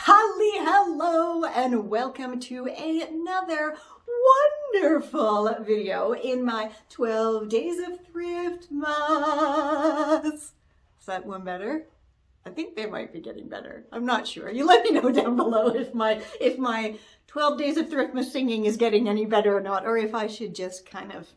Hello and welcome to another wonderful video in my 12 days of Thriftmas. Is that one better? I think they might be getting better. I'm not sure. You let me know down below if my 12 days of Thriftmas singing is getting any better or not, or if I should just kind of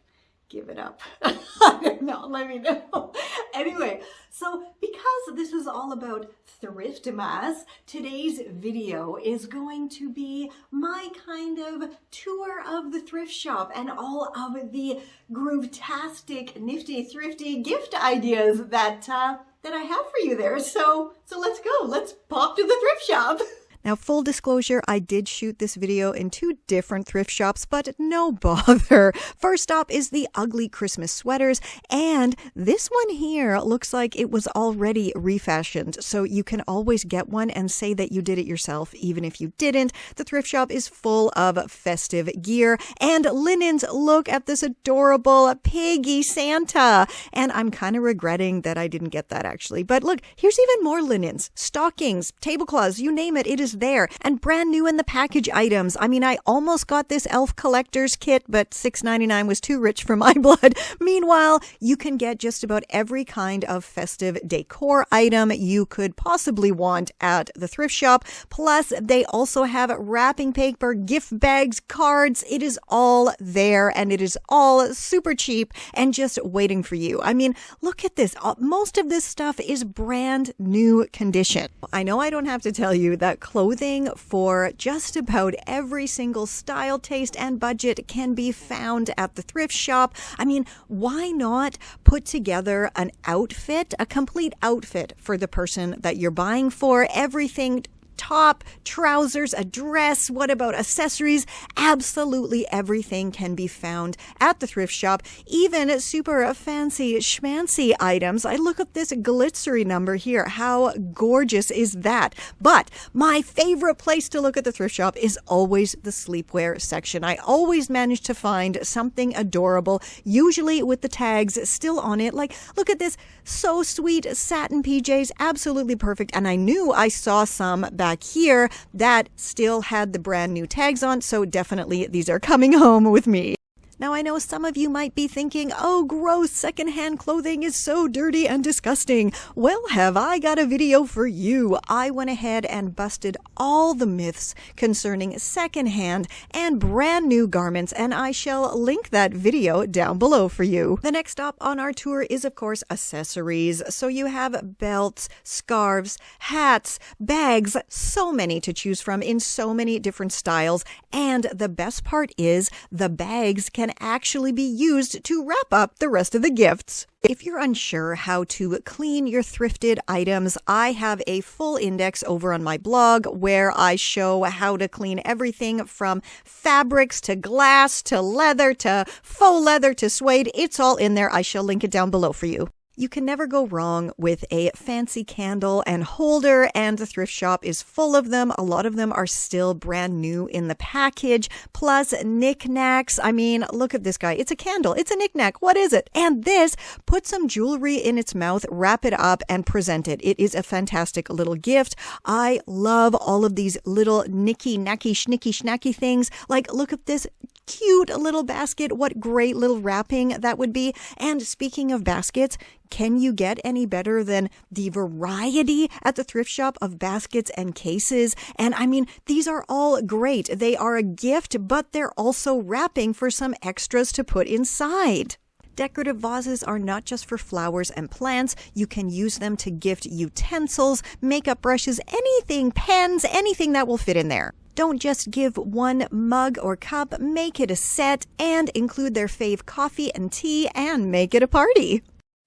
give it up. I don't know, let me know. Anyway, so because this is all about Thriftmas, today's video is going to be my kind of tour of the thrift shop and all of the groove-tastic, nifty, thrifty gift ideas that I have for you there. So let's go. Let's pop to the thrift shop. Now, full disclosure, I did shoot this video in two different thrift shops, but no bother. First stop is the ugly Christmas sweaters, and this one here looks like it was already refashioned, so you can always get one and say that you did it yourself, even if you didn't. The thrift shop is full of festive gear and linens. Look at this adorable piggy Santa, and I'm kind of regretting that I didn't get that actually. But look, here's even more linens, stockings, tablecloths, you name it, it is there, and brand new in the package items. I mean, I almost got this elf collector's kit, but $6.99 was too rich for my blood. Meanwhile, you can get just about every kind of festive decor item you could possibly want at the thrift shop. Plus, they also have wrapping paper, gift bags, cards. It is all there, and it is all super cheap and just waiting for you. I mean, look at this. Most of this stuff is brand new condition. I know I don't have to tell you that clothing for just about every single style, taste, and budget can be found at the thrift shop. I mean, why not put together an outfit, a complete outfit for the person that you're buying for? Everything, top, trousers, a dress, what about accessories? Absolutely everything can be found at the thrift shop, even super fancy schmancy items. I look at this glittery number here. How gorgeous is that? But my favorite place to look at the thrift shop is always the sleepwear section. I always manage to find something adorable, usually with the tags still on it. Like, look at this, so sweet, satin PJs, absolutely perfect. And I knew I saw some back here that still had the brand new tags on, so definitely these are coming home with me. Now, I know some of you might be thinking, oh, gross, secondhand clothing is so dirty and disgusting. Well, have I got a video for you. I went ahead and busted all the myths concerning secondhand and brand new garments, and I shall link that video down below for you. The next stop on our tour is, of course, accessories. So you have belts, scarves, hats, bags, so many to choose from in so many different styles. And the best part is the bags can actually be used to wrap up the rest of the gifts. If you're unsure how to clean your thrifted items, I have a full index over on my blog where I show how to clean everything from fabrics to glass to leather to faux leather to suede. It's all in there. I shall link it down below for you. You can never go wrong with a fancy candle and holder, and the thrift shop is full of them. A lot of them are still brand new in the package. Plus, knickknacks. I mean, look at this guy. It's a candle. It's a knickknack. What is it? And this, put some jewelry in its mouth, wrap it up, and present it. It is a fantastic little gift. I love all of these little nicky, knacky, schnicky, schnacky things. Like, look at this cute little basket. What great little wrapping that would be. And speaking of baskets, can you get any better than the variety at the thrift shop of baskets and cases? And I mean, these are all great. They are a gift, but they're also wrapping for some extras to put inside. Decorative vases are not just for flowers and plants. You can use them to gift utensils, makeup brushes, anything, pens, anything that will fit in there. Don't just give one mug or cup, make it a set and include their fave coffee and tea and make it a party.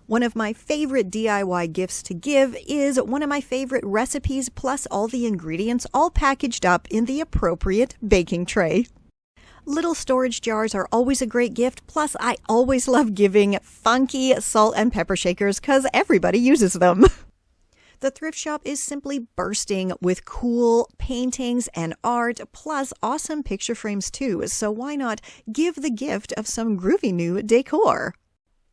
One of my favorite DIY gifts to give is one of my favorite recipes plus all the ingredients all packaged up in the appropriate baking tray. Little storage jars are always a great gift. Plus, I always love giving funky salt and pepper shakers because everybody uses them. The thrift shop is simply bursting with cool paintings and art, plus awesome picture frames too. So why not give the gift of some groovy new decor?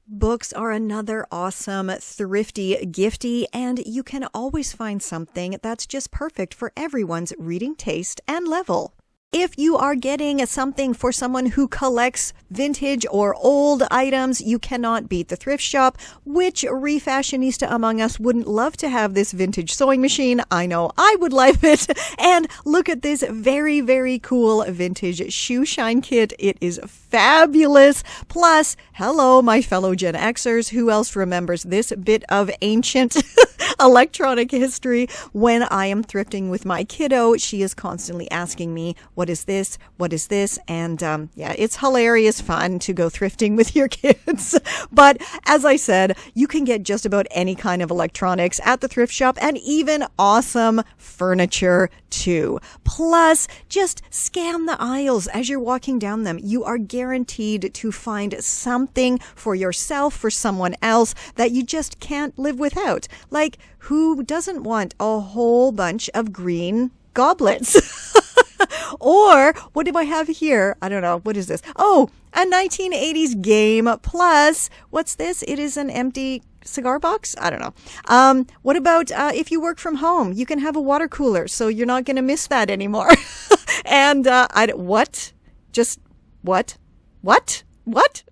Books are another awesome thrifty gifty, and you can always find something that's just perfect for everyone's reading taste and level. If you are getting something for someone who collects vintage or old items, you cannot beat the thrift shop. Which refashionista among us wouldn't love to have this vintage sewing machine? I know I would love it. And look at this very, very cool vintage shoe shine kit. It is fabulous. Plus, hello, my fellow Gen Xers. Who else remembers this bit of ancient electronic history? When I am thrifting with my kiddo, she is constantly asking me, what is this? What is this? And yeah, it's hilarious fun to go thrifting with your kids. But as I said, you can get just about any kind of electronics at the thrift shop, and even awesome furniture too. Plus, just scan the aisles as you're walking down them. You are guaranteed to find something for yourself, for someone else, that you just can't live without. Like, who doesn't want a whole bunch of green goblets? Or what do I have here? I don't know. What is this? Oh, a 1980s game. Plus, what's this? It is an empty cigar box? I don't know. What about if you work from home? You can have a water cooler, so you're not going to miss that anymore. And what? Just what? What? What?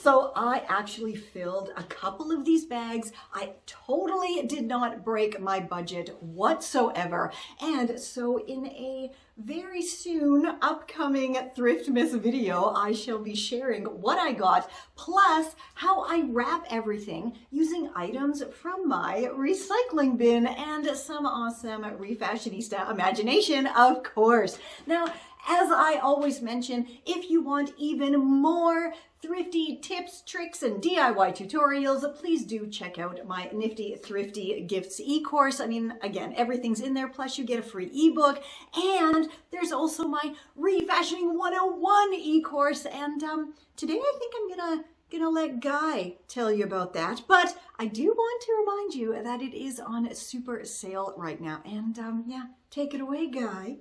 So I actually filled a couple of these bags. I totally did not break my budget whatsoever. And so in a very soon upcoming Thriftmas video, I shall be sharing what I got, plus how I wrap everything using items from my recycling bin and some awesome Refashionista imagination, of course. Now, as I always mention, if you want even more thrifty tips, tricks, and DIY tutorials, please do check out my Nifty Thrifty Gifts Ecourse. I mean, again, everything's in there, plus you get a free ebook, and there's also my Refashioning 101 Ecourse, and today I think I'm gonna let Guy tell you about that, but I do want to remind you that it is on super sale right now, and yeah, take it away, Guy.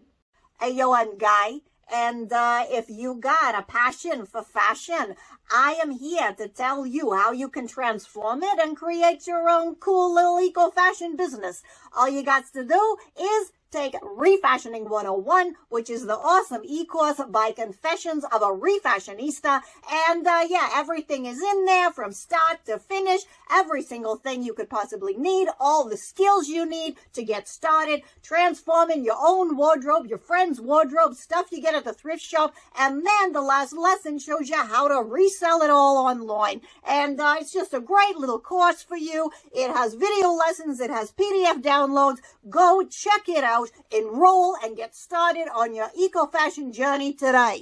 Hey, yo, I'm Guy, and if you got a passion for fashion, I am here to tell you how you can transform it and create your own cool little eco-fashion business. All you got to do is take Refashioning 101, which is the awesome e-course by Confessions of a Refashionista. And yeah, everything is in there from start to finish. Every single thing you could possibly need. All the skills you need to get started. Transforming your own wardrobe, your friend's wardrobe, stuff you get at the thrift shop. And then the last lesson shows you how to resell it all online. And it's just a great little course for you. It has video lessons. It has PDF downloads. Go check it out. Enroll and get started on your eco-fashion journey today.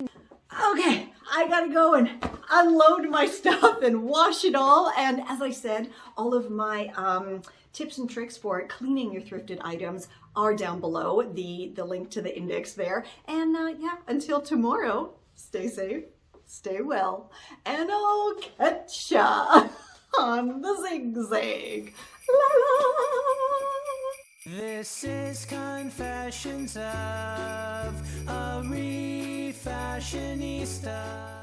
Okay, I gotta go and unload my stuff and wash it all. And as I said, all of my tips and tricks for cleaning your thrifted items are down below, the link to the index there. And yeah, until tomorrow, stay safe, stay well, and I'll catch ya on the zigzag. La la. This is Confessions of a Refashionista.